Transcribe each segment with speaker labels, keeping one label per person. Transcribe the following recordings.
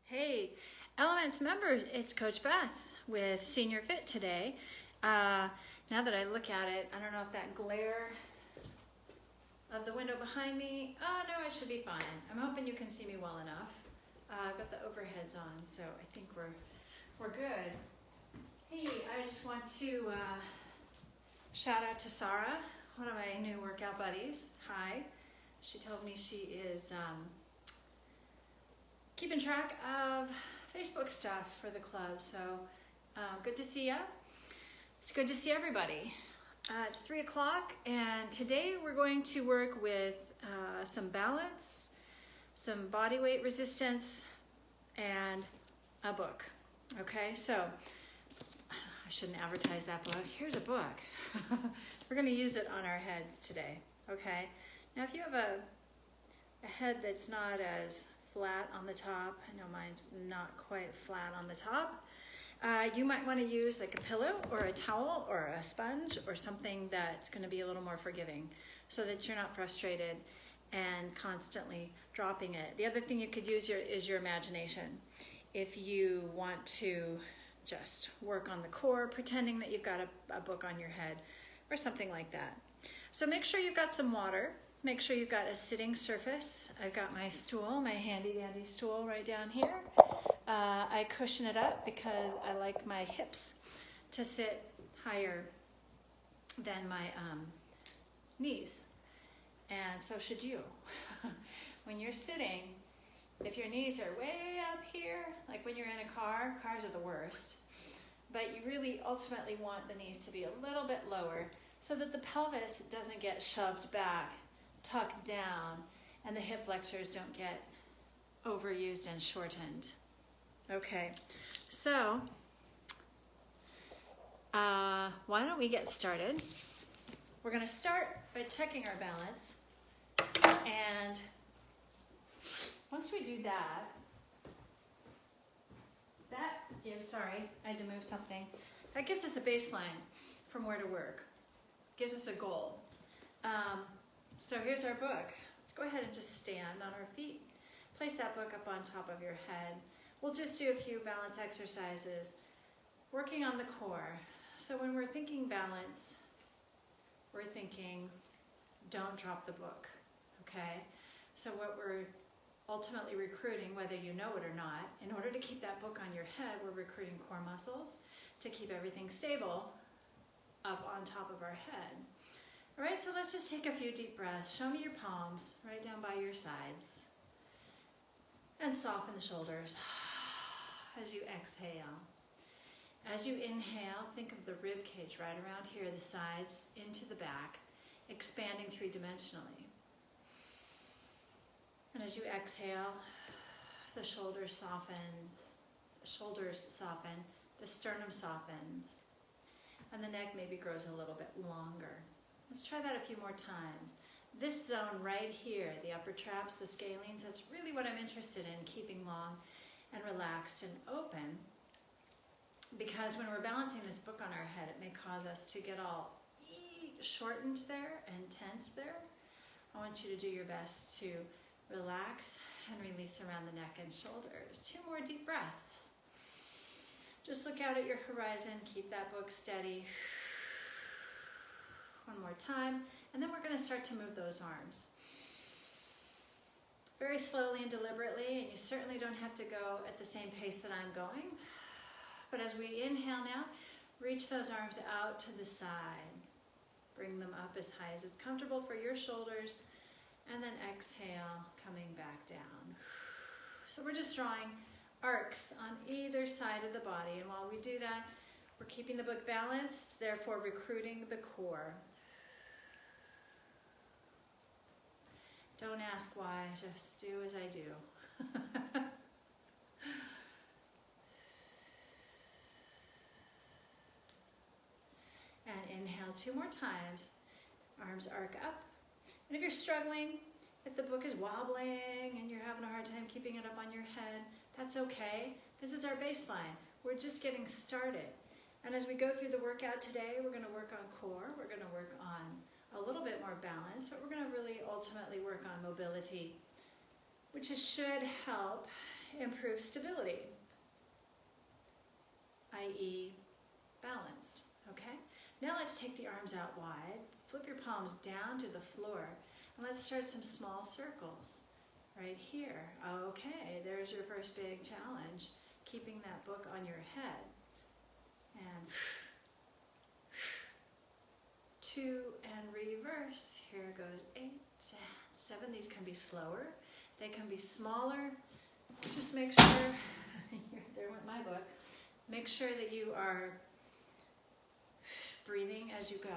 Speaker 1: Hey, Elements members, it's Coach Beth with Senior Fit today. Now that I look at it, I don't know if that glare of the window behind me, oh no, I should be fine. I'm hoping you can see me well enough. I've got the overheads on, so I think we're good. Hey, I just want to shout out to Sarah, one of my new workout buddies. Hi. She tells me she is keeping track of Facebook stuff for the club, so good to see ya. It's good to see everybody. It's 3 o'clock, and today we're going to work with some balance, some body weight resistance, and a book. Okay, so I shouldn't advertise that book. Here's a book. We're going to use it on our heads today. Okay, now if you have a head that's not as flat on the top, I know mine's not quite flat on the top, you might want to use like a pillow or a towel or a sponge or something that's going to be a little more forgiving so that you're not frustrated and constantly dropping it. The other thing you could use is your imagination. If you want to just work on the core, pretending that you've got a book on your head or something like that. So make sure you've got some water. Make sure you've got a sitting surface. I've got my stool, my handy dandy stool right down here. I cushion it up because I like my hips to sit higher than my knees. And so should you. When you're sitting, if your knees are way up here, like when you're in a car, cars are the worst. But you really ultimately want the knees to be a little bit lower so that the pelvis doesn't get shoved back, tucked down, and the hip flexors don't get overused and shortened. Okay, so why don't we get started? We're going to start by checking our balance, and once we do that gives, sorry, I had to move something. That gives us a baseline from where to work. Gives us a goal. So here's our book. Let's go ahead and just stand on our feet. Place that book up on top of your head. We'll just do a few balance exercises, working on the core. So when we're thinking balance, we're thinking don't drop the book, okay? So what we're ultimately recruiting, whether you know it or not, in order to keep that book on your head, we're recruiting core muscles to keep everything stable up on top of our head. All right, so let's just take a few deep breaths. Show me your palms right down by your sides. And soften the shoulders as you exhale. As you inhale, think of the rib cage right around here, the sides into the back, expanding three-dimensionally. And as you exhale, the shoulders soften, the sternum softens, and the neck maybe grows a little bit longer. Let's try that a few more times. This zone right here, the upper traps, the scalenes, that's really what I'm interested in, keeping long and relaxed and open. Because when we're balancing this book on our head, it may cause us to get all shortened there and tense there. I want you to do your best to relax and release around the neck and shoulders. 2 more deep breaths. Just look out at your horizon, keep that book steady. 1 more time, and then we're going to start to move those arms. Very slowly and deliberately, and you certainly don't have to go at the same pace that I'm going. But as we inhale now, reach those arms out to the side. Bring them up as high as it's comfortable for your shoulders, and then exhale, coming back down. So we're just drawing arcs on either side of the body, and while we do that, we're keeping the book balanced, therefore recruiting the core. Don't ask why, just do as I do. And inhale 2 more times, arms arc up. And if you're struggling, if the book is wobbling and you're having a hard time keeping it up on your head, that's okay. This is our baseline. We're just getting started. And as we go through the workout today, we're going to work on core, we're going to work on a little bit more balance, but we're going to really ultimately work on mobility, which should help improve stability, i.e. balance, okay? Now let's take the arms out wide, flip your palms down to the floor, and let's start some small circles right here. Okay, there's your first big challenge, keeping that book on your head. And 2 and reverse. Here goes 8 and 7. These can be slower, they can be smaller. Just make sure, there went my book, make sure that you are breathing as you go.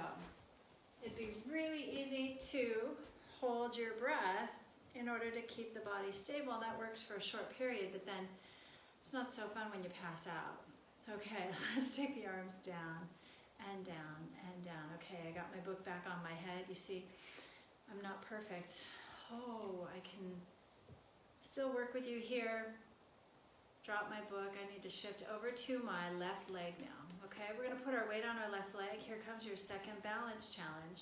Speaker 1: It'd be really easy to hold your breath in order to keep the body stable, and that works for a short period, but then it's not so fun when you pass out. Okay, let's take the arms down and down and down. Okay, I got my book back on my head. You see, I'm not perfect. Oh, I can still work with you here. Drop my book. I need to shift over to my left leg now. Okay, we're going to put our weight on our left leg. Here comes your second balance challenge.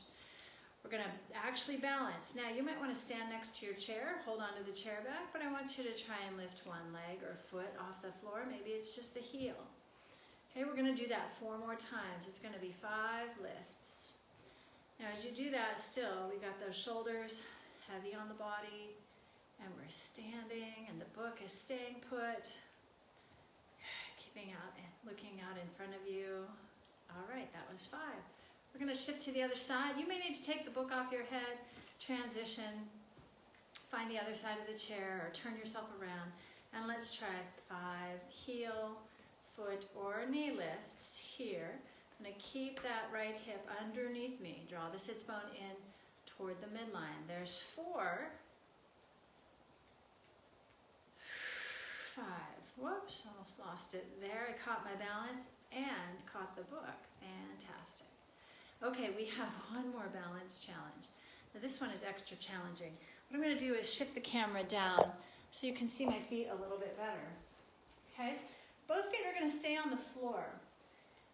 Speaker 1: We're going to actually balance. Now, you might want to stand next to your chair, hold on to the chair back, but I want you to try and lift one leg or foot off the floor. Maybe it's just the heel. Okay, we're going to do that 4 more times. It's going to be 5 lifts. Now, as you do that, still, we got those shoulders heavy on the body, and we're standing, and the book is staying put. Keeping out and looking out in front of you. All right, that was 5. We're going to shift to the other side. You may need to take the book off your head, transition, find the other side of the chair, or turn yourself around. And let's try 5 heel, foot, or knee lifts here. I'm going to keep that right hip underneath me. Draw the sits bone in toward the midline. There's 4. 5. Whoops, almost lost it. There, I caught my balance and caught the book. Fantastic. Okay, we have one more balance challenge. Now this one is extra challenging. What I'm going to do is shift the camera down so you can see my feet a little bit better. Okay? Both feet are going to stay on the floor.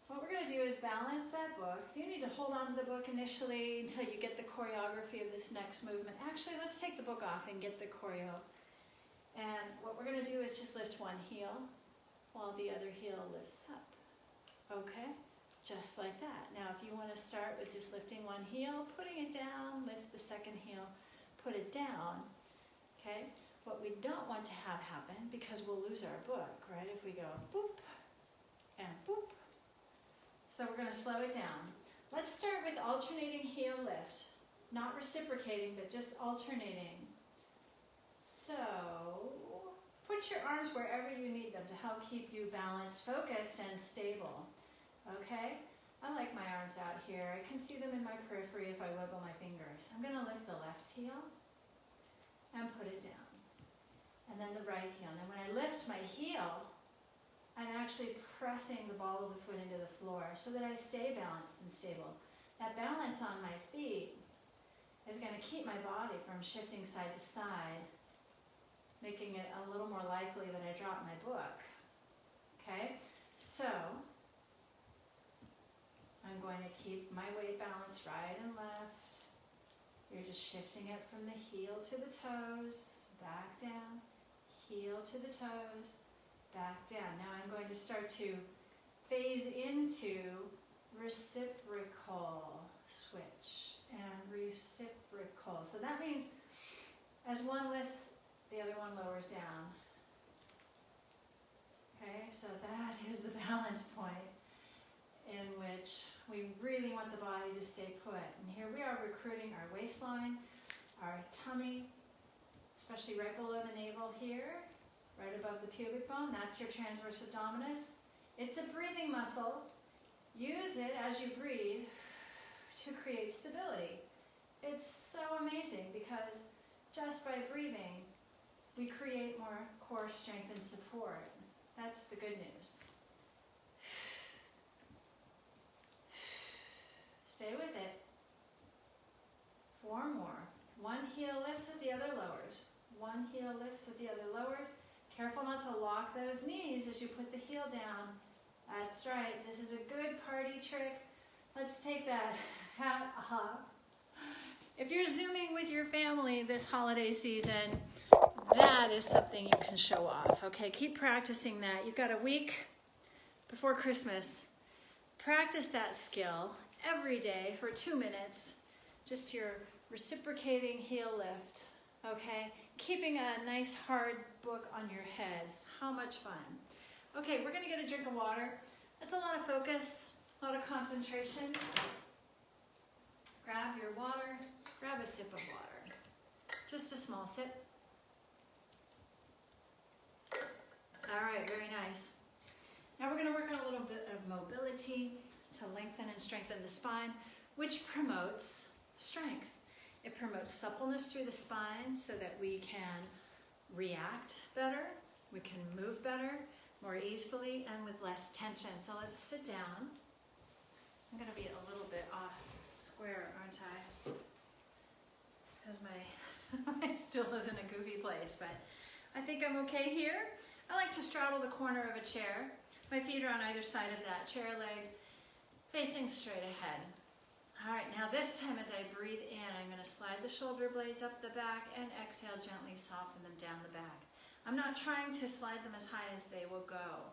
Speaker 1: What we're going to do is balance that book. You need to hold on to the book initially until you get the choreography of this next movement. Actually, let's take the book off and get the choreo. And what we're going to do is just lift one heel while the other heel lifts up. Okay? Just like that. Now, if you want to start with just lifting one heel, putting it down, lift the second heel, put it down. Okay? What we don't want to have happen, because we'll lose our book, right? If we go boop and boop. So we're going to slow it down. Let's start with alternating heel lift. Not reciprocating, but just alternating. So, put your arms wherever you need them to help keep you balanced, focused, and stable. Okay? I like my arms out here. I can see them in my periphery if I wiggle my fingers. I'm going to lift the left heel and put it down. And then the right heel. Now when I lift my heel, I'm actually pressing the ball of the foot into the floor so that I stay balanced and stable. That balance on my feet is going to keep my body from shifting side to side, making it a little more likely that I drop my book. Okay? So, I'm going to keep my weight balanced right and left. You're just shifting it from the heel to the toes, back down, heel to the toes, back down. Now I'm going to start to phase into reciprocal switch and reciprocal. So that means as one lifts, the other one lowers down. Okay, so that is the balance point in which we really want the body to stay put. And here we are recruiting our waistline, our tummy, especially right below the navel here, right above the pubic bone. That's your transverse abdominis. It's a breathing muscle. Use it as you breathe to create stability. It's so amazing because just by breathing, we create more core strength and support. That's the good news. Stay with it. 4 more. One heel lifts as the other lowers. One heel lifts as the other lowers. Careful not to lock those knees as you put the heel down. That's right. This is a good party trick. Let's take that hat off. If you're Zooming with your family this holiday season, that is something you can show off. Okay, keep practicing that. You've got a week before Christmas. Practice that skill every day for 2 minutes. Just your reciprocating heel lift. Okay, keeping a nice hard book on your head. How much fun. Okay, we're gonna get a drink of water. That's a lot of focus, a lot of concentration. Grab your water, grab a sip of water. Just a small sip. All right, very nice. Now we're gonna work on a little bit of mobility to lengthen and strengthen the spine, which promotes strength. It promotes suppleness through the spine so that we can react better, we can move better, more easily, and with less tension. So let's sit down. I'm gonna be a little bit off square, aren't I? Because my stool is in a goofy place, but I think I'm okay here. I like to straddle the corner of a chair. My feet are on either side of that chair leg, facing straight ahead. All right, now this time as I breathe in, I'm gonna slide the shoulder blades up the back and exhale, gently soften them down the back. I'm not trying to slide them as high as they will go.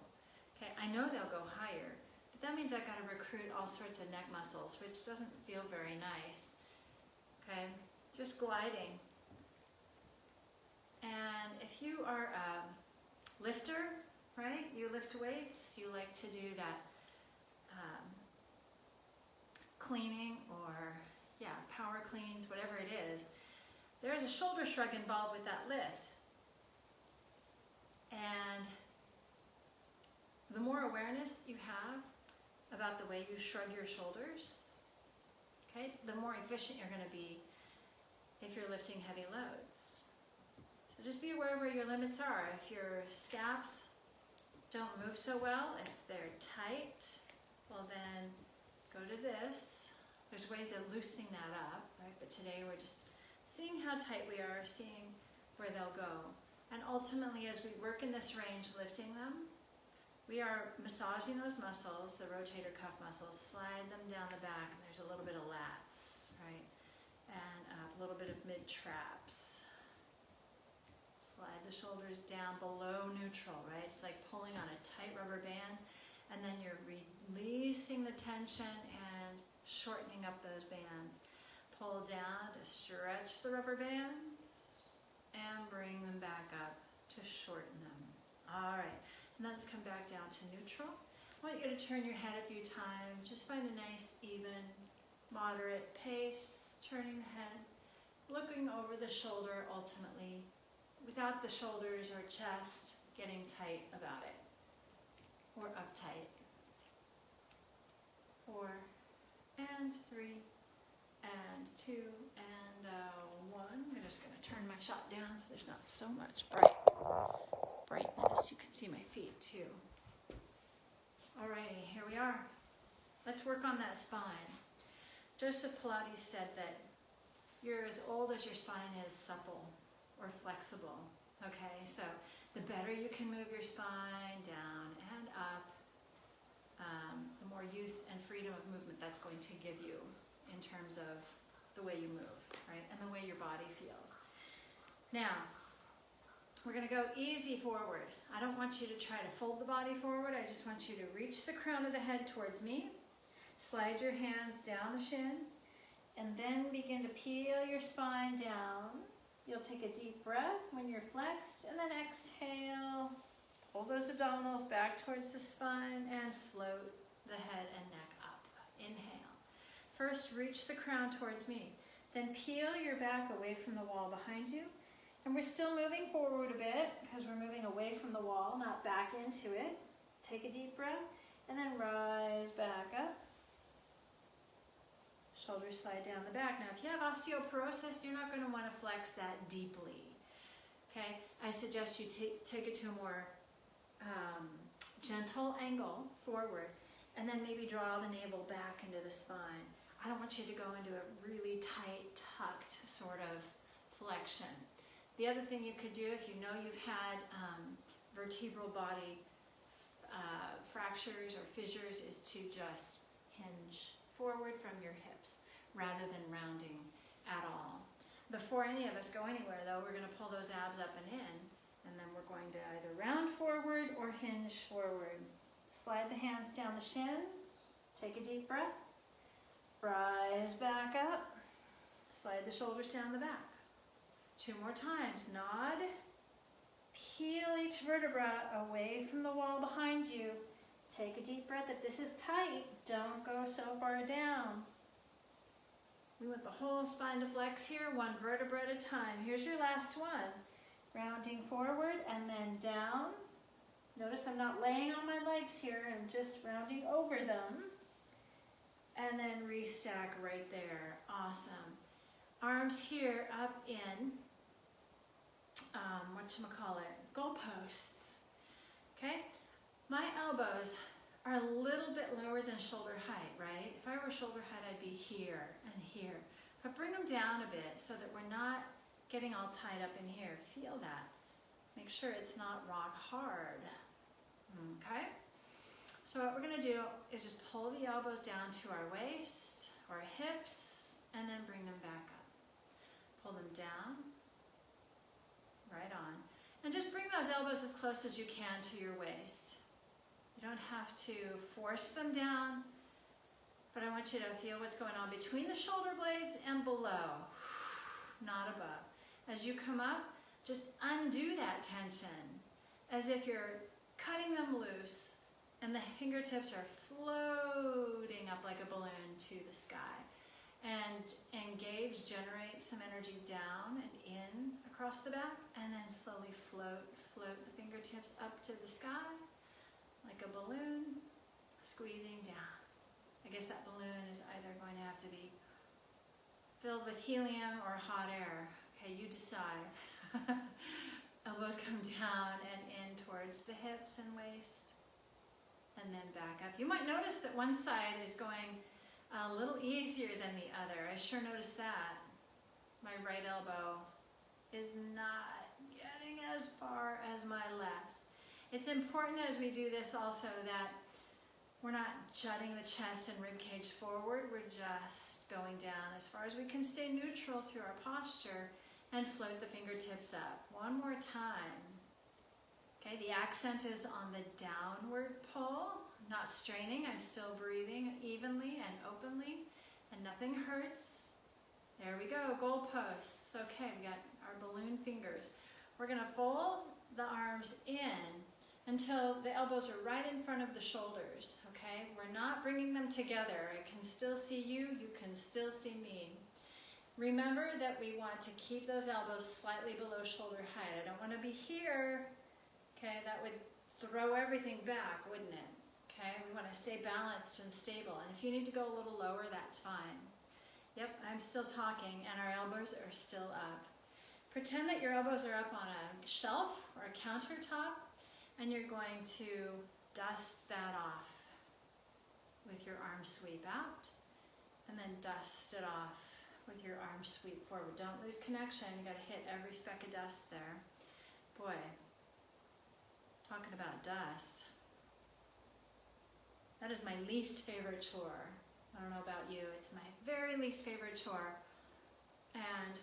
Speaker 1: Okay, I know they'll go higher, but that means I've got to recruit all sorts of neck muscles, which doesn't feel very nice. Okay, just gliding. And if you are a lifter, right, you lift weights, you like to do that cleaning or, power cleans, whatever it is, there's a shoulder shrug involved with that lift. And the more awareness you have about the way you shrug your shoulders, okay, the more efficient you're going to be if you're lifting heavy loads. So just be aware where your limits are. If your scaps don't move so well, if they're tight, well then go to this. There's ways of loosening that up, right? But today we're just seeing how tight we are, seeing where they'll go. And ultimately, as we work in this range, lifting them, we are massaging those muscles, the rotator cuff muscles, slide them down the back, and there's a little bit of lats, right? And a little bit of mid-traps. Slide the shoulders down below neutral, right? It's like pulling on a tight rubber band, and then you're releasing the tension and shortening up those bands. Pull down to stretch the rubber bands and bring them back up to shorten them. All right, and then let's come back down to neutral. I want you to turn your head a few times. Just find a nice, even, moderate pace, turning the head, looking over the shoulder ultimately, without the shoulders or chest getting tight about it, or uptight. 4, and 3, and 2, and 1. I'm just going to turn my shot down so there's not so much brightness. You can see my feet too. Alrighty, here we are. Let's work on that spine. Joseph Pilates said that you're as old as your spine is supple or flexible. Okay, so the better you can move your spine down and up, the more youth and freedom of movement that's going to give you in terms of the way you move, right? And the way your body feels. Now, we're going to go easy forward. I don't want you to try to fold the body forward. I just want you to reach the crown of the head towards me. Slide your hands down the shins, and then begin to peel your spine down. You'll take a deep breath when you're flexed, and then exhale. Pull those abdominals back towards the spine and float the head and neck up. Inhale. First, reach the crown towards me. Then peel your back away from the wall behind you. And we're still moving forward a bit because we're moving away from the wall, not back into it. Take a deep breath and then rise back up. Shoulders slide down the back. Now, if you have osteoporosis, you're not going to want to flex that deeply. Okay? I suggest you take it to a more gentle angle forward, and then maybe draw the navel back into the spine. I don't want you to go into a really tight, tucked sort of flexion. The other thing you could do if you know you've had vertebral body fractures or fissures is to just hinge forward from your hips rather than rounding at all. Before any of us go anywhere though, we're gonna pull those abs up and in, and then we're going to either round forward or hinge forward. Slide the hands down the shins, take a deep breath, rise back up, slide the shoulders down the back. 2 more times, nod, peel each vertebra away from the wall behind you. Take a deep breath. If this is tight, don't go so far down. We want the whole spine to flex here, 1 vertebra at a time. Here's your last one. Rounding forward and then down. Notice I'm not laying on my legs here, I'm just rounding over them. And then restack right there. Awesome. Arms here up in, goalposts. Okay? My elbows are a little bit lower than shoulder height, right? If I were shoulder height, I'd be here and here. But bring them down a bit so that we're not getting all tied up in here. Feel that. Make sure it's not rock hard. Okay? So what we're going to do is just pull the elbows down to our waist or hips and then bring them back up. Pull them down, right on. And just bring those elbows as close as you can to your waist. You don't have to force them down, but I want you to feel what's going on between the shoulder blades and below, not above. As you come up, just undo that tension as if you're cutting them loose and the fingertips are floating up like a balloon to the sky. And engage, generate some energy down and in across the back, and then slowly float the fingertips up to the sky like a balloon, squeezing down. I guess that balloon is either going to have to be filled with helium or hot air. Okay, you decide. Elbows come down and in towards the hips and waist, and then back up. You might notice that one side is going a little easier than the other. I sure noticed that. My right elbow is not getting as far as my left. It's important as we do this also that we're not jutting the chest and rib cage forward. We're just going down as far as we can, stay neutral through our posture and float the fingertips up. 1 more time. Okay, the accent is on the downward pull. I'm not straining, I'm still breathing evenly and openly, and nothing hurts. There we go, goalposts. Okay, we got our balloon fingers. We're gonna fold the arms in until the elbows are right in front of the shoulders, okay? We're not bringing them together. I can still see you, you can still see me. Remember that we want to keep those elbows slightly below shoulder height. I don't want to be here. Okay, that would throw everything back, wouldn't it? Okay, we want to stay balanced and stable. And if you need to go a little lower, that's fine. Yep, I'm still talking and our elbows are still up. Pretend that your elbows are up on a shelf or a countertop and you're going to dust that off with your arm sweep out and then dust it off with your arm sweep forward. Don't lose connection. You got to hit every speck of dust there. Boy, talking about dust. That is my least favorite chore. I don't know about you. It's my very least favorite chore. And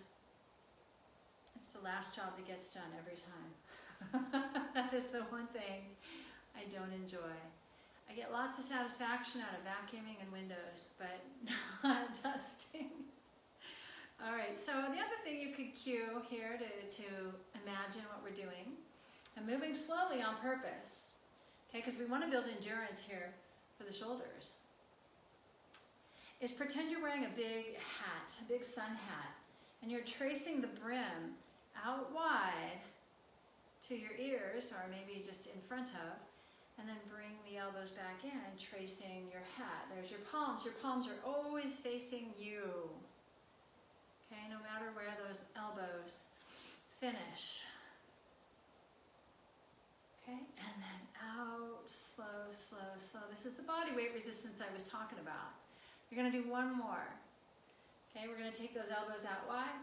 Speaker 1: it's the last job that gets done every time. That is the one thing I don't enjoy. I get lots of satisfaction out of vacuuming and windows, but not dusting. All right, so the other thing you could cue here to imagine what we're doing, and moving slowly on purpose, okay, because we want to build endurance here for the shoulders, is pretend you're wearing a big hat, a big sun hat, and you're tracing the brim out wide to your ears, or maybe just in front of, and then bring the elbows back in and tracing your hat. There's your palms. Your palms are always facing you. Okay, no matter where those elbows finish. Okay, and then out, slow, slow, slow. This is the body weight resistance I was talking about. You're going to do one more. Okay, we're going to take those elbows out wide.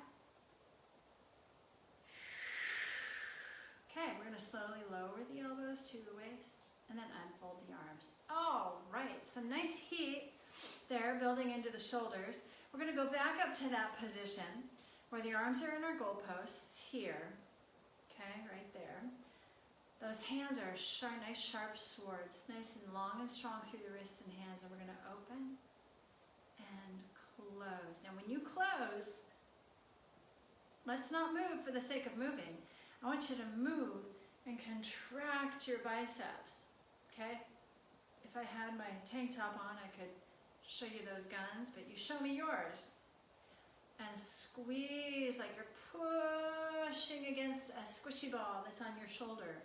Speaker 1: Okay, we're going to slowly lower the elbows to the waist and then unfold the arms. All right, some nice heat there building into the shoulders. We're going to go back up to that position. where the arms are in our goalposts here, okay, right there. Those hands are nice sharp swords, nice and long and strong through the wrists and hands, and we're going to open and close. Now when you close, let's not move for the sake of moving. I want you to move and contract your biceps, okay? If I had my tank top on, I could show you those guns, but you show me yours. And squeeze like you're pushing against a squishy ball that's on your shoulder.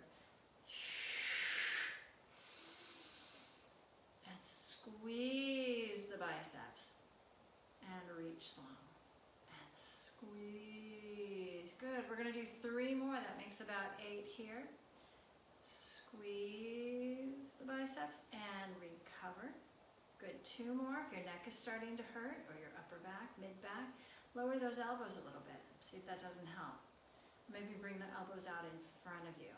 Speaker 1: And squeeze the biceps. And reach long. And squeeze. Good. We're going to do 3 more. That makes about 8 here. Squeeze the biceps and recover. Good. 2 more. If your neck is starting to hurt, or your upper back, mid-back, lower those elbows a little bit. See if that doesn't help. Maybe bring the elbows out in front of you.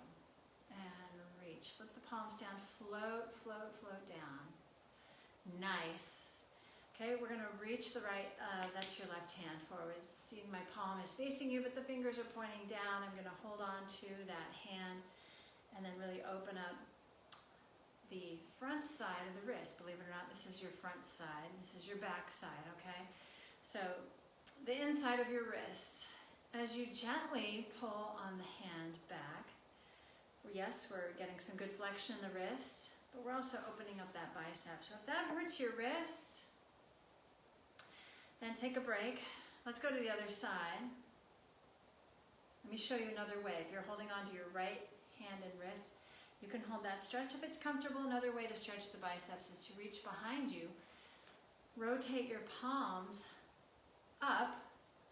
Speaker 1: And reach. Flip the palms down. Float, float, float down. Nice. Okay, we're going to reach the right, that's your left hand forward. See, my palm is facing you, but the fingers are pointing down. I'm going to hold on to that hand and then really open up the front side of the wrist. Believe it or not, this is your front side. This is your back side, okay? So the inside of your wrist, as you gently pull on the hand back, yes, we're getting some good flexion in the wrist, but we're also opening up that bicep. So if that hurts your wrist, then take a break. Let's go to the other side. Let me show you another way. If you're holding on to your right hand and wrist, you can hold that stretch if it's comfortable. Another way to stretch the biceps is to reach behind you, rotate your palms up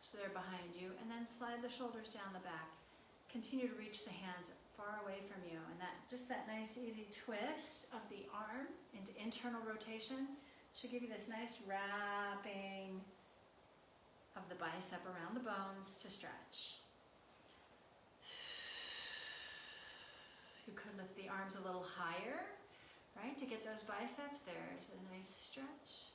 Speaker 1: so they're behind you, and then slide the shoulders down the back. Continue to reach the hands far away from you, and that nice easy twist of the arm into internal rotation should give you this nice wrapping of the bicep around the bones to stretch. You could lift the arms a little higher, right, to get those biceps. There's a nice stretch.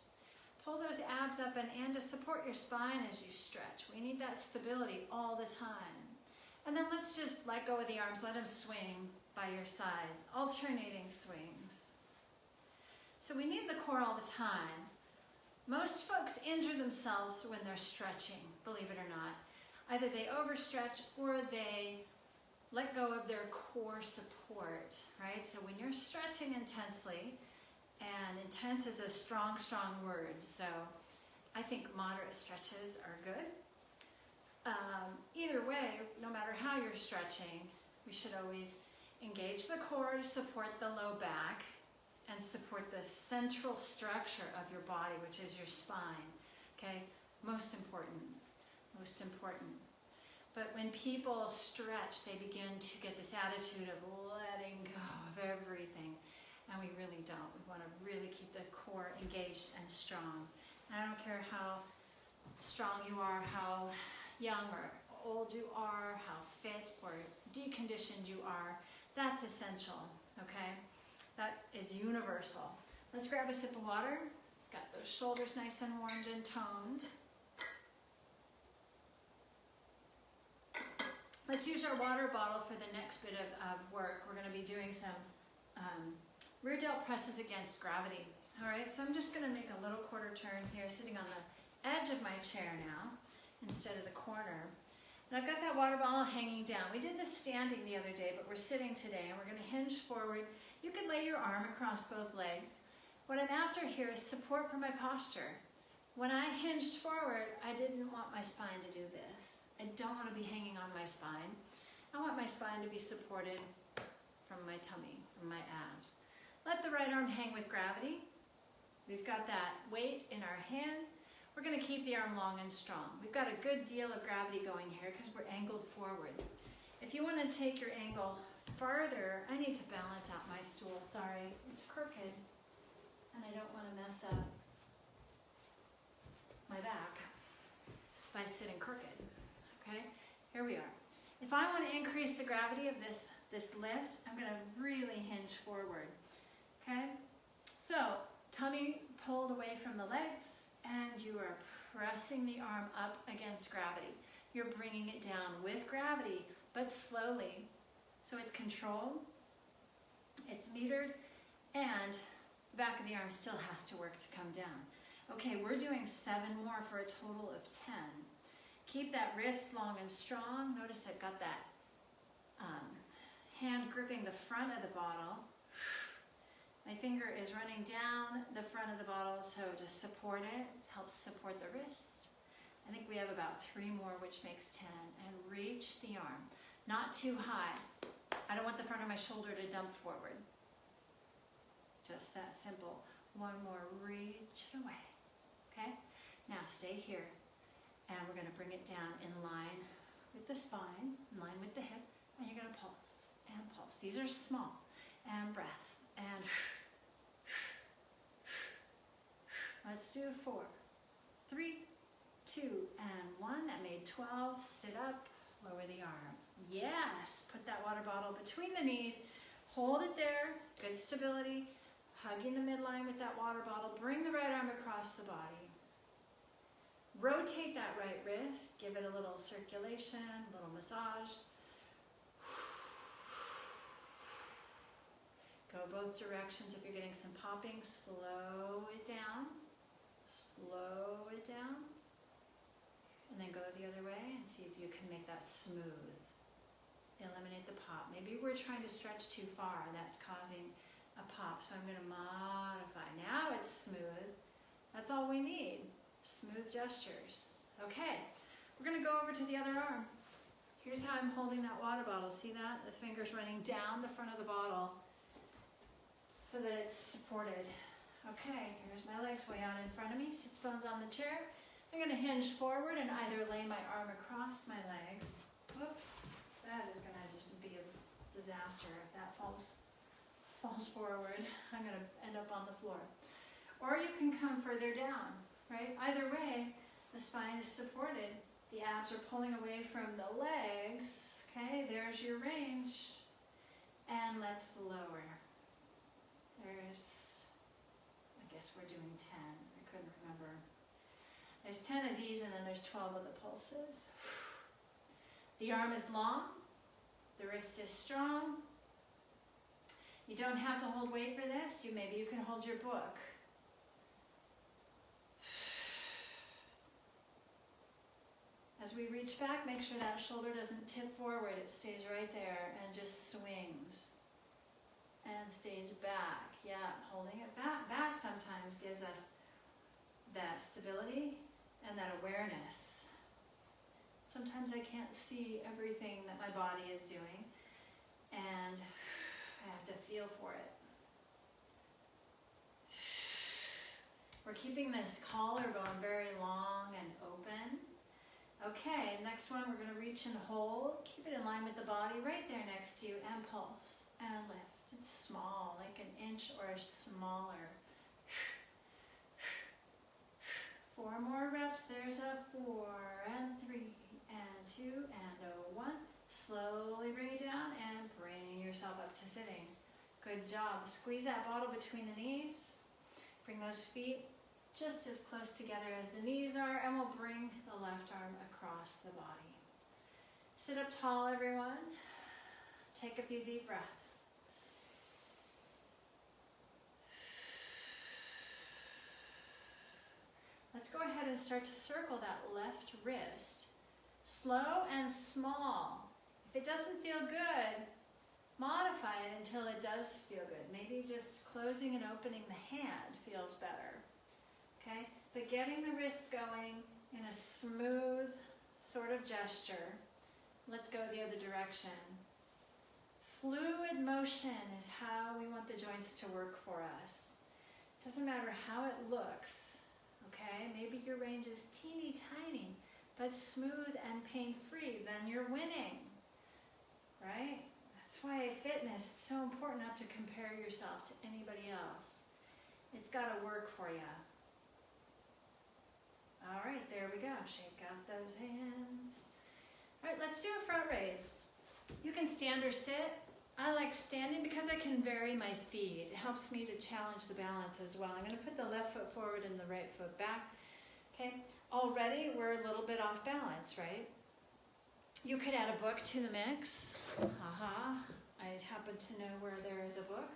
Speaker 1: Pull those abs up and to support your spine as you stretch. We need that stability all the time. And then let's just let go of the arms. Let them swing by your sides, alternating swings. So we need the core all the time. Most folks injure themselves when they're stretching, believe it or not. Either they overstretch or they let go of their core support, right? So when you're stretching intensely, and intense is a strong, strong word, so I think moderate stretches are good. Either way, no matter how you're stretching, we should always engage the core to support the low back and support the central structure of your body, which is your spine, okay? Most important, most important. But when people stretch, they begin to get this attitude of letting go of everything, and we really don't. We want to really keep the core engaged and strong. And I don't care how strong you are, how young or old you are, how fit or deconditioned you are, that's essential, okay? That is universal. Let's grab a sip of water. Got those shoulders nice and warmed and toned. Let's use our water bottle for the next bit of work. We're going to be doing some rear delt presses against gravity. All right, so I'm just going to make a little quarter turn here, sitting on the edge of my chair now instead of the corner. And I've got that water bottle hanging down. We did this standing the other day, but we're sitting today, and we're going to hinge forward. You can lay your arm across both legs. What I'm after here is support for my posture. When I hinged forward, I didn't want my spine to do this. I don't want to be hanging on my spine. I want my spine to be supported from my tummy, from my abs. Let the right arm hang with gravity. We've got that weight in our hand. We're going to keep the arm long and strong. We've got a good deal of gravity going here because we're angled forward. If you want to take your angle farther, I need to balance out my stool. Sorry, it's crooked, and I don't want to mess up my back by sitting crooked. Okay, here we are. If I want to increase the gravity of this lift, I'm going to really hinge forward. Okay, so tummy pulled away from the legs, and you are pressing the arm up against gravity. you're bringing it down with gravity, but slowly. So it's controlled, it's metered, and the back of the arm still has to work to come down. Okay, we're doing 7 more for a total of 10. Keep that wrist long and strong. Notice I've got that hand gripping the front of the bottle. My finger is running down the front of the bottle, so to support it, helps support the wrist. I think we have about 3 more, which makes 10. And reach the arm. Not too high. I don't want the front of my shoulder to dump forward. Just that simple. 1 more, reach it away. Okay? Now stay here. And we're going to bring it down in line with the spine, in line with the hip, and you're going to pulse and pulse. These are small. And breath. And let's do 4, 3, 2, and 1. That made 12. Sit up, lower the arm. Yes, put that water bottle between the knees. Hold it there. Good stability. Hugging the midline with that water bottle. Bring the right arm across the body. Rotate that right wrist. Give it a little circulation, a little massage. Go both directions. If you're getting some popping, slow it down. Slow it down. And then go the other way and see if you can make that smooth. Eliminate the pop. Maybe we're trying to stretch too far and that's causing a pop. So I'm going to modify. Now it's smooth. That's all we need. Smooth gestures. Okay, we're going to go over to the other arm. Here's how I'm holding that water bottle. See that? The finger's running down the front of the bottle so that it's supported. Okay, here's my legs way out in front of me. Sits bones on the chair. I'm going to hinge forward and either lay my arm across my legs. Whoops, that is going to just be a disaster if that falls forward. I'm going to end up on the floor. Or you can come further down, right? Either way, the spine is supported. The abs are pulling away from the legs. Okay, there's your range. And let's lower. I guess we're doing 10. I couldn't remember. There's 10 of these and then there's 12 of the pulses. The arm is long. The wrist is strong. You don't have to hold weight for this. Maybe you can hold your book. As we reach back, make sure that shoulder doesn't tip forward. It stays right there and just swings. And stays back. Yeah, holding it back sometimes gives us that stability and that awareness. Sometimes I can't see everything that my body is doing, and I have to feel for it. We're keeping this collarbone very long and open. Okay, next one, we're going to reach and hold. Keep it in line with the body right there next to you, and pulse and lift. It's small, like an inch or smaller. 4 more reps. There's a 4 and 3 and 2 and a 1. Slowly bring it down and bring yourself up to sitting. Good job. Squeeze that bottle between the knees. Bring those feet just as close together as the knees are, and we'll bring the left arm across the body. Sit up tall, everyone. Take a few deep breaths. Let's go ahead and start to circle that left wrist. Slow and small. If it doesn't feel good, modify it until it does feel good. Maybe just closing and opening the hand feels better. Okay? But getting the wrist going in a smooth sort of gesture. Let's go the other direction. Fluid motion is how we want the joints to work for us. Doesn't matter how it looks. Okay, maybe your range is teeny tiny, but smooth and pain-free, then you're winning, right? That's why fitness, it's so important not to compare yourself to anybody else. It's got to work for you. All right, there we go. Shake out those hands. All right, let's do a front raise. You can stand or sit. I like standing because I can vary my feet. It helps me to challenge the balance as well. I'm going to put the left foot forward and the right foot back. Okay, already we're a little bit off balance, right? You could add a book to the mix. I happen to know where there is a book.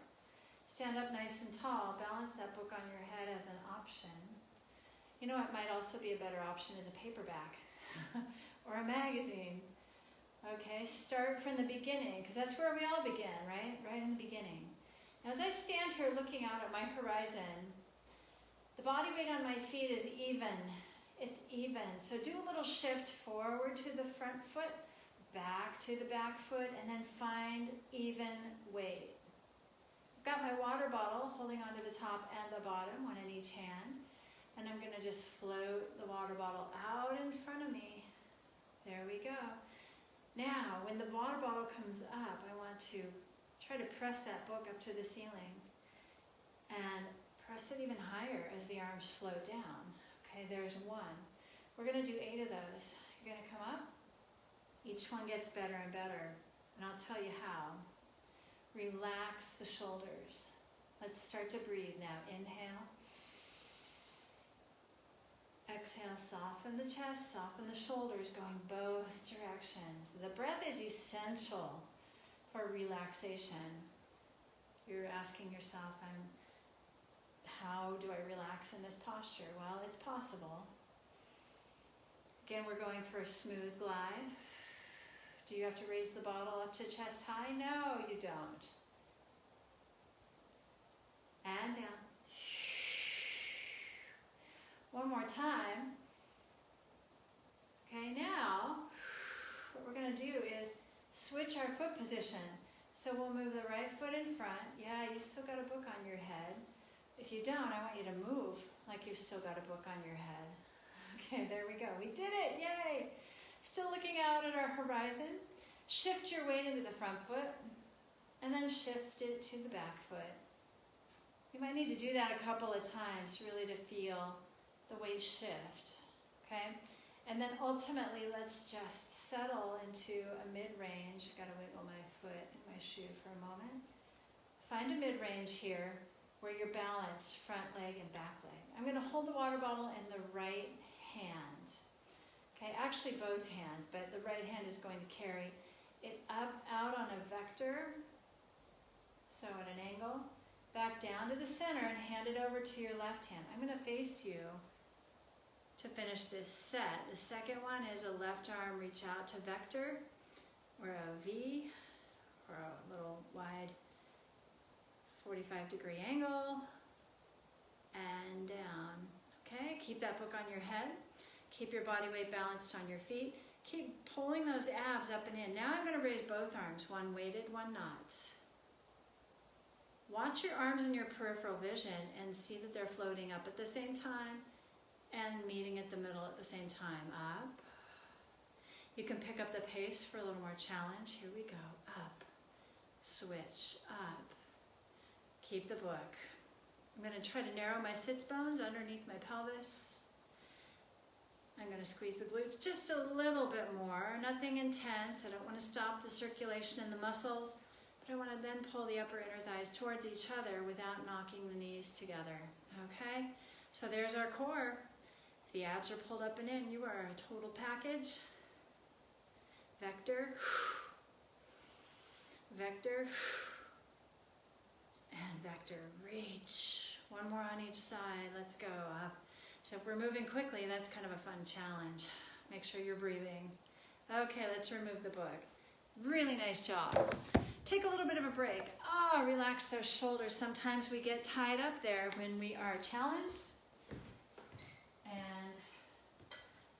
Speaker 1: Stand up nice and tall. Balance that book on your head as an option. You know what might also be a better option is a paperback or a magazine. Okay, start from the beginning, because that's where we all begin, right? Right in the beginning. Now, as I stand here looking out at my horizon, the body weight on my feet is even. It's even. So do a little shift forward to the front foot, back to the back foot, and then find even weight. I've got my water bottle holding onto the top and the bottom, one in each hand. And I'm going to just float the water bottle out in front of me. There we go. Now, when the water bottle comes up, I want to try to press that book up to the ceiling and press it even higher as the arms float down. Okay, there's one. We're going to do 8 of those. You're going to come up. Each one gets better and better, and I'll tell you how. Relax the shoulders. Let's start to breathe now. Inhale. Exhale, soften the chest, soften the shoulders, going both directions. The breath is essential for relaxation. You're asking yourself, how do I relax in this posture? Well, it's possible. Again, we're going for a smooth glide. Do you have to raise the bottle up to chest high? No, you don't. And down. One more time. Okay, now what we're going to do is switch our foot position. So we'll move the right foot in front. Yeah, you still got a book on your head. If you don't, I want you to move like you've still got a book on your head. Okay, there we go. We did it. Yay. Still looking out at our horizon. Shift your weight into the front foot and then shift it to the back foot. You might need to do that a couple of times really to feel the weight shift, okay? And then ultimately, let's just settle into a mid-range. I've got to wiggle my foot in my shoe for a moment. Find a mid-range here where you're balanced, front leg and back leg. I'm going to hold the water bottle in the right hand. Okay, actually both hands, but the right hand is going to carry it up, out on a vector, so at an angle, back down to the center and hand it over to your left hand. I'm going to face you to finish this set. The second one is a left arm reach out to vector, or a V, or a little wide 45-degree angle, and down. Okay, keep that book on your head. Keep your body weight balanced on your feet. Keep pulling those abs up and in. Now I'm going to raise both arms, one weighted, one not. Watch your arms in your peripheral vision and see that they're floating up at the same time and meeting at the middle at the same time. Up. You can pick up the pace for a little more challenge. Here we go. Up. Switch. Up. Keep the book. I'm going to try to narrow my sits bones underneath my pelvis. I'm going to squeeze the glutes just a little bit more. Nothing intense. I don't want to stop the circulation in the muscles, but I want to then pull the upper inner thighs towards each other without knocking the knees together. Okay? So there's our core. If the abs are pulled up and in, you are a total package. Vector. Vector. And vector. Reach. One more on each side. Let's go up. So if we're moving quickly, that's kind of a fun challenge. Make sure you're breathing. Okay, let's remove the book. Really nice job. Take a little bit of a break. Relax those shoulders. Sometimes we get tied up there when we are challenged. And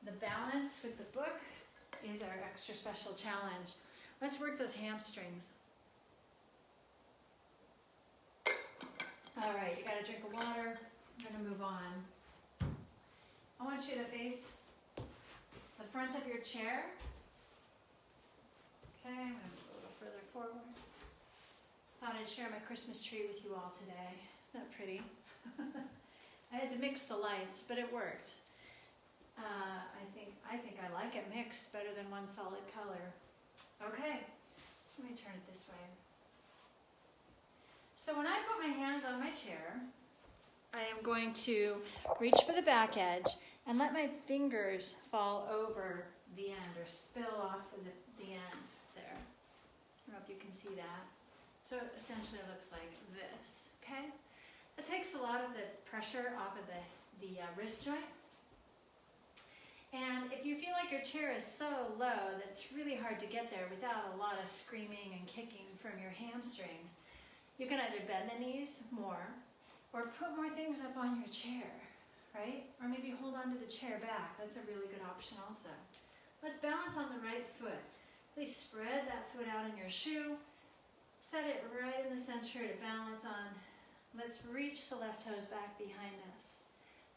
Speaker 1: the balance with the book is our extra special challenge. Let's work those hamstrings. All right, you got a drink of water. I'm going to move on. I want you to face the front of your chair. Okay, I'm going to move a little further forward. Thought I'd share my Christmas tree with you all today. Isn't that pretty? I had to mix the lights, but it worked. I think I like it mixed better than one solid color. Okay, let me turn it this way. So when I put my hands on my chair, I am going to reach for the back edge and let my fingers fall over the end or spill off of the end there. I don't know if you can see that. So it essentially looks like this, okay? That takes a lot of the pressure off of the wrist joint. And if you feel like your chair is so low that it's really hard to get there without a lot of screaming and kicking from your hamstrings, you can either bend the knees more or put more things up on your chair, right? Or maybe hold onto the chair back. That's a really good option also. Let's balance on the right foot. Please spread that foot out in your shoe. Set it right in the center to balance on. Let's reach the left toes back behind us.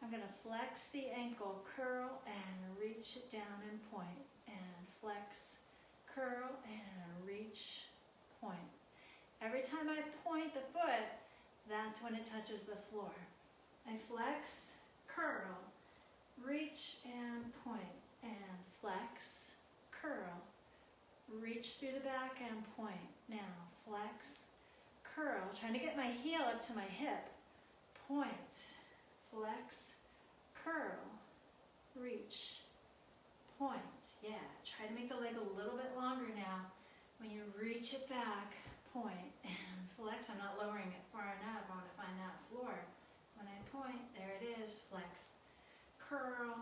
Speaker 1: I'm going to flex the ankle, curl, and reach it down and point. And flex, curl, and reach, point. Every time I point the foot, that's when it touches the floor. I flex, curl, reach, and point. And flex, curl, reach through the back and point. Now, flex, curl, trying to get my heel up to my hip. Point, flex, curl, reach, point. Yeah, try to make the leg a little bit longer now. When you reach it back, point, and flex. I'm not lowering it far enough. I want to find that floor. When I point, there it is. Flex, curl,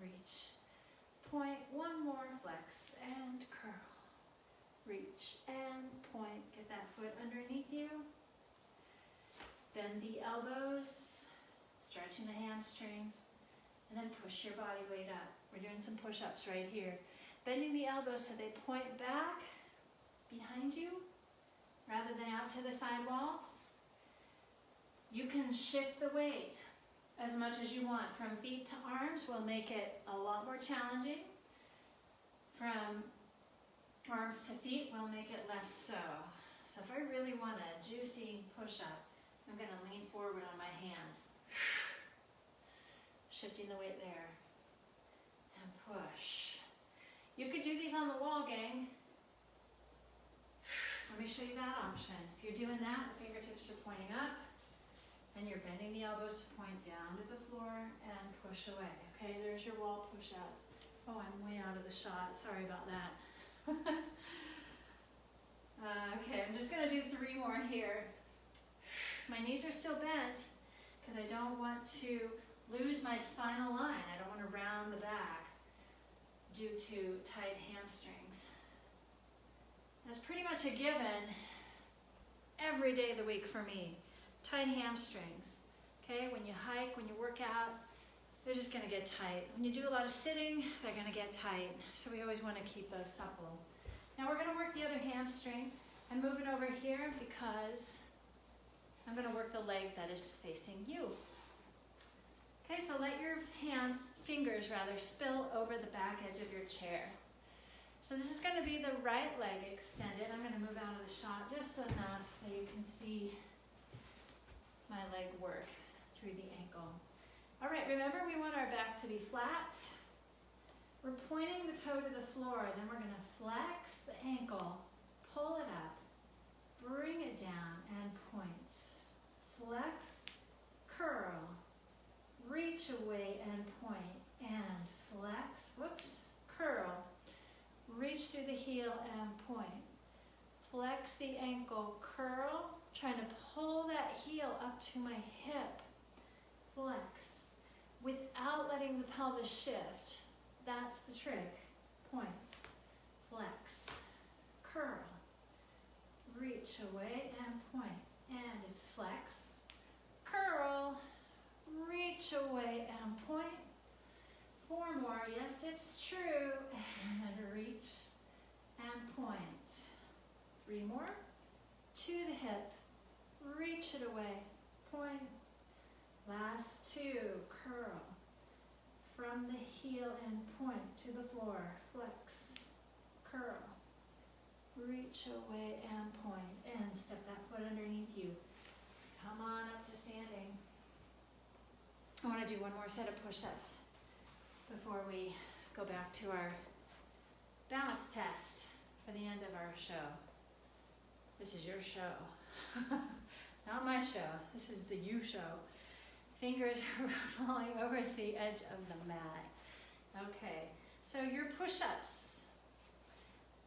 Speaker 1: reach, point. One more, flex and curl. Reach and point. Get that foot underneath you. Bend the elbows, stretching the hamstrings, and then push your body weight up. We're doing some push-ups right here. Bending the elbows so they point back behind you rather than out to the side walls. You can shift the weight as much as you want. From feet to arms will make it a lot more challenging. From arms to feet will make it less so. So if I really want a juicy push-up, I'm going to lean forward on my hands. Shifting the weight there. And push. You could do these on the wall, gang. Let me show you that option. If you're doing that, the fingertips are pointing up, and you're bending the elbows to point down to the floor and push away. Okay, there's your wall push-up. Oh, I'm way out of the shot. Sorry about that. Okay, I'm just going to do 3 more here. My knees are still bent because I don't want to lose my spinal line. I don't want to round the back due to tight hamstrings. That's pretty much a given every day of the week for me. Tight hamstrings. Okay, when you hike, when you work out, they're just going to get tight. When you do a lot of sitting, they're going to get tight. So we always want to keep those supple. Now we're going to work the other hamstring. I'm moving over here because I'm going to work the leg that is facing you. Okay, so let your fingers spill over the back edge of your chair. So this is going to be the right leg extended. I'm going to move out of the shot just enough so you can see my leg work through the ankle. All right, remember we want our back to be flat. We're pointing the toe to the floor, then we're going to flex the ankle, pull it up, bring it down, and point. Flex, curl, reach away and point, and flex, whoops, curl, reach through the heel and point. Flex the ankle, curl, trying to pull that heel up to my hip. Flex, without letting the pelvis shift. That's the trick. Point, flex, curl, reach away and point. And it's flex, curl, reach away and point. 4 more, yes, it's true. And reach and point. 3 more, to the hip, reach it away, point. Last 2, curl. From the heel and point to the floor, flex, curl, reach away and point, and step that foot underneath you. Come on up to standing. I want to do 1 more set of push-ups before we go back to our balance test for the end of our show. This is your show, not my show. This is the you show. Fingers are falling over the edge of the mat. Okay, So your push-ups,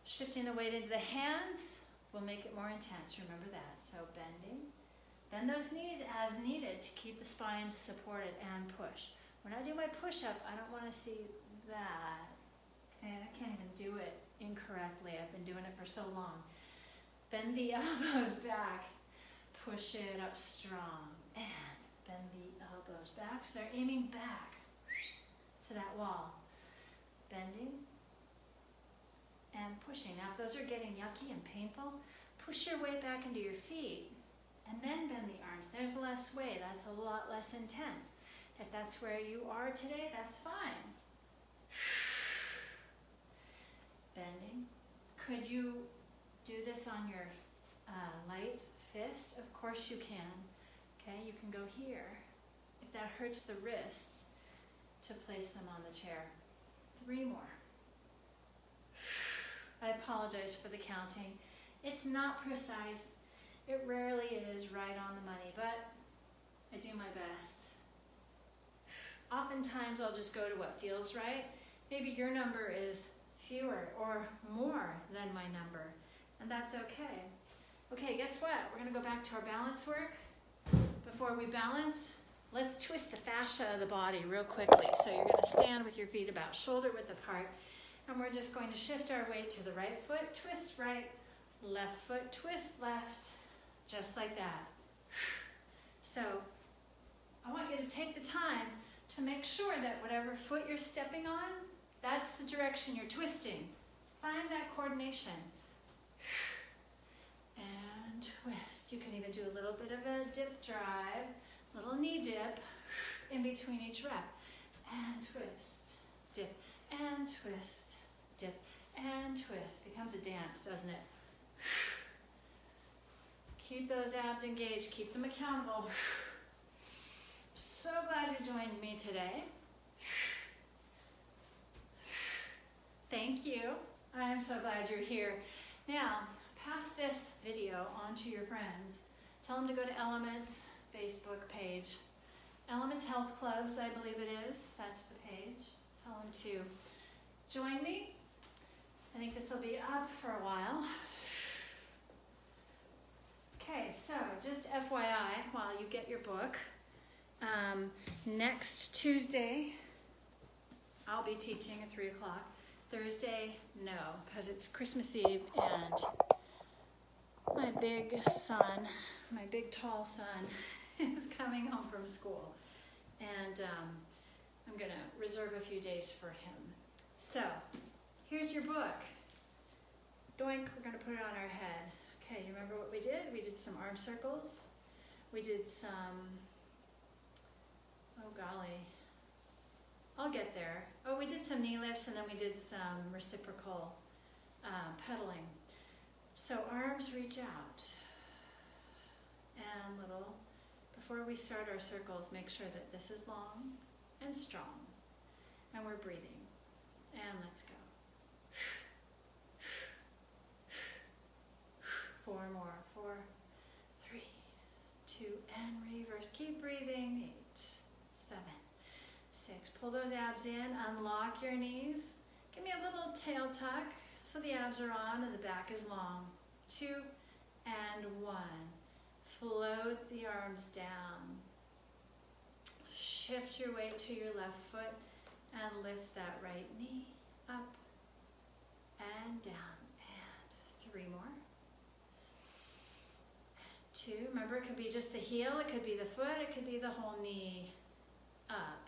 Speaker 1: shifting the weight into the hands will make it more intense. Remember that. So bending. Bend those knees as needed to keep the spine supported and push. When I do my push-up, I don't want to see that. Okay, I can't even do it incorrectly. I've been doing it for so long. Bend the elbows back. Push it up strong. And bend the elbows back. So they're aiming back to that wall. Bending and pushing. Now, if those are getting yucky and painful, push your weight back into your feet. And then bend the arms. There's less weight. That's a lot less intense. If that's where you are today, that's fine. Bending. Could you do this on your light fist? Of course you can. Okay, you can go here. If that hurts the wrists, to place them on the chair. 3 more. I apologize for the counting. It's not precise. It rarely is right on the money, but I do my best. Oftentimes I'll just go to what feels right. Maybe your number is fewer or more than my number, and that's okay. Okay, guess what? We're gonna go back to our balance work. Before we balance, let's twist the fascia of the body real quickly. So you're gonna stand with your feet about shoulder width apart, and we're just going to shift our weight to the right foot, twist right, left foot, twist left, just like that. So I want you to take the time to make sure that whatever foot you're stepping on, that's the direction you're twisting. Find that coordination. And twist. You can even do a little bit of a dip drive, little knee dip in between each rep. And twist, dip, and twist, dip, and twist. Becomes a dance, doesn't it? Keep those abs engaged, keep them accountable. So glad you joined me today. Thank you. I'm so glad you're here. Now, pass this video on to your friends. Tell them to go to Elements Facebook page. Elements Health Clubs, I believe it is. That's the page. Tell them to join me. I think this will be up for a while. Okay, so just FYI, while you get your book, next Tuesday, I'll be teaching at 3 o'clock. Thursday, no, because it's Christmas Eve and my big son, my big tall son, is coming home from school. And I'm going to reserve a few days for him. So, here's your book. Doink, we're going to put it on our head. Okay, you remember what we did? We did some arm circles. We did some, oh golly, I'll get there. Oh, we did some knee lifts and then we did some reciprocal pedaling. So arms reach out. And little, before we start our circles, make sure that this is long and strong. And we're breathing. And let's go. 4 more. 4, 3, 2, and reverse. Keep breathing. 8, 7, 6. Pull those abs in. Unlock your knees. Give me a little tail tuck so the abs are on and the back is long. 2 and 1. Float the arms down. Shift your weight to your left foot and lift that right knee up and down. And 3 more. 2. Remember, it could be just the heel, it could be the foot, it could be the whole knee up.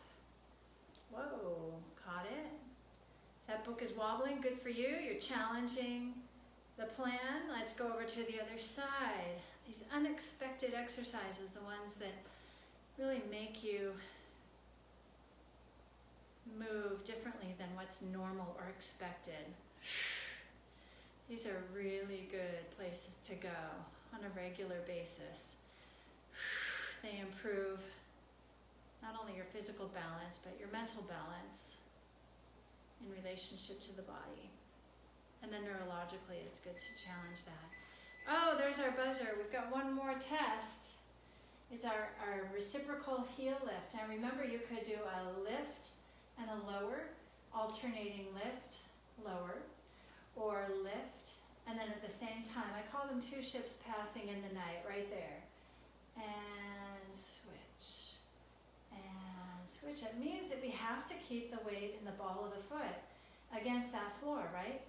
Speaker 1: Whoa, caught it? That book is wobbling, good for you. You're challenging the plan. Let's go over to the other side. These unexpected exercises, the ones that really make you move differently than what's normal or expected. These are really good places to go on a regular basis. They improve not only your physical balance, but your mental balance in relationship to the body. And then neurologically, it's good to challenge that. Oh, there's our buzzer. We've got one more test. It's our reciprocal heel lift. Now remember, you could do a lift and a lower, alternating lift, lower, or lift, and then at the same time, I call them two ships passing in the night, right there. And switch, and switch. It means that we have to keep the weight in the ball of the foot against that floor, right?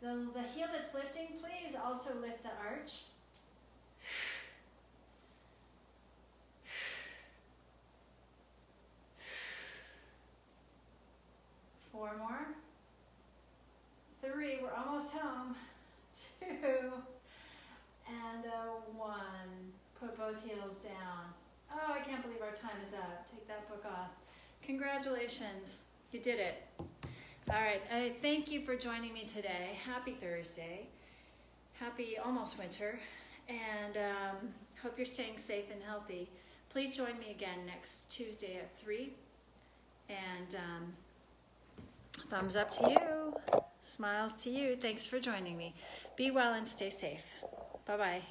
Speaker 1: The heel that's lifting, please also lift the arch. Four more. Three, we're almost home. Two, and one. Put both heels down. Oh, I can't believe our time is up. Take that book off. Congratulations, you did it. All right, I thank you for joining me today. Happy Thursday. Happy almost winter. And hope you're staying safe and healthy. Please join me again next Tuesday at 3. And thumbs up to you. Smiles to you. Thanks for joining me. Be well and stay safe. Bye-bye.